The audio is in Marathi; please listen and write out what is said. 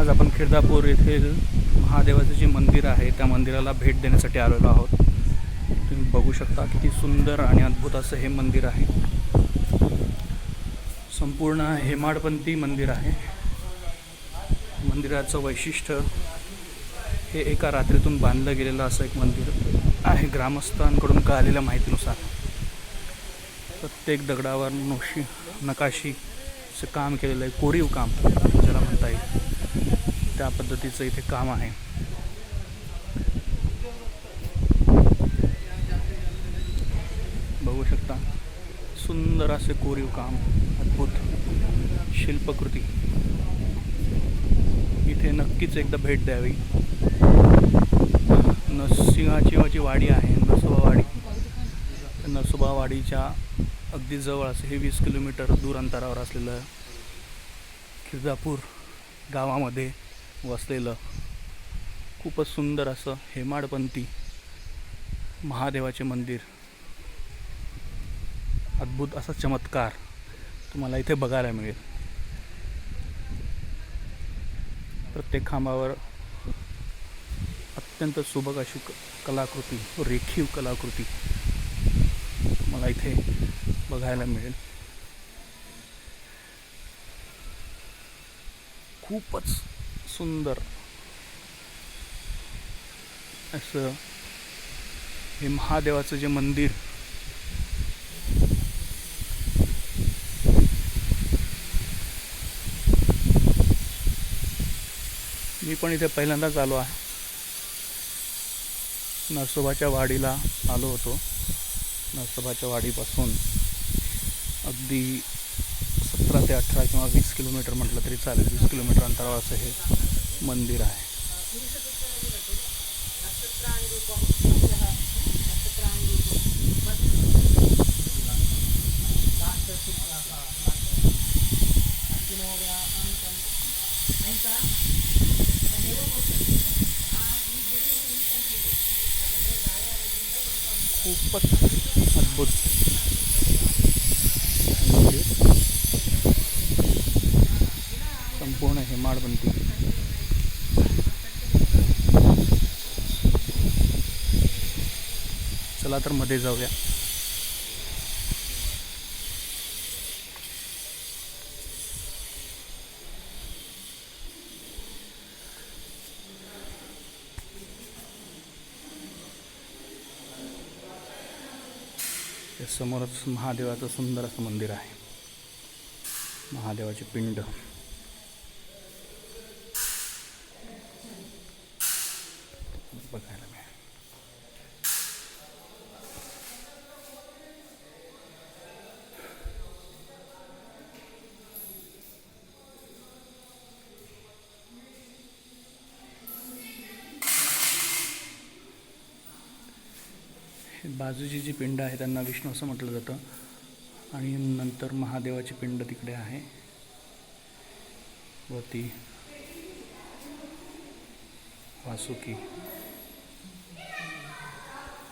आज आपण खिरदापूर येथील महादेवाचे जे मंदिर आहे त्या मंदिराला भेट देण्यासाठी आलेलो आहोत। तुम्ही बघू शकता किती सुंदर आणि अद्भुत असं हे मंदिर आहे। संपूर्ण हेमाडपंथी मंदिर आहे। मंदिराचं वैशिष्ट्य हे एका रात्रीतून बांधलं गेलेलं असं एक मंदिर आहे। ग्रामस्थांकडून कळालेल्या माहितीनुसार प्रत्येक दगडावर नकाशीचं काम केलेलं आहे, कोरीव काम ज्याला म्हणता येईल त्या पद्धतीचं इथे काम आहे। बघू शकता सुंदर असे कोरीव काम, अद्भुत शिल्पकृती। इथे नक्कीच एकदा भेट द्यावी। नरसिंहाची वाडी आहे, नरसोबा वाडीच्या अगदी जवळ असे हे 20 किलोमीटर दूर अंतरावर असलेलं खिरदापूर गावामध्ये वसलेलं खूपच सुंदर असं हेमाडपंथी महादेवाचे मंदिर। अद्भुत असा चमत्कार तुम्हाला इथे बघायला मिळेल। प्रत्येक खांबावर अत्यंत सुबक अशी कलाकृती, रेखीव कलाकृती तुम्हाला इथे बघायला मिळेल। खूपच सुंदर असं हे महादेवाचं जे मंदिर मी पण इथे पहिल्यांदाच आलो आहे। नरसोबाच्या वाडीला आलो होतो। नरसोबाच्या वाडीपासून अगदी 17 ते 18 किंवा 20 किलोमीटर म्हटलं तरी चालेल, 20 किलोमीटर अंतरावर असं हे मंदिर आहे। खूपच अद्भुत मंदिर, संपूर्ण हेमाडपंथी। चला तर मध्ये जाऊया। समोरच महादेवाचं सुंदर असं मंदिर आहे, महादेवाची पिंड। बघायला मिळेल। बाजूची जी पिंड आहे त्यांना विष्णू असं म्हटलं जातं आणि नंतर महादेवाची पिंड तिकडे आहे व ती वासुकी।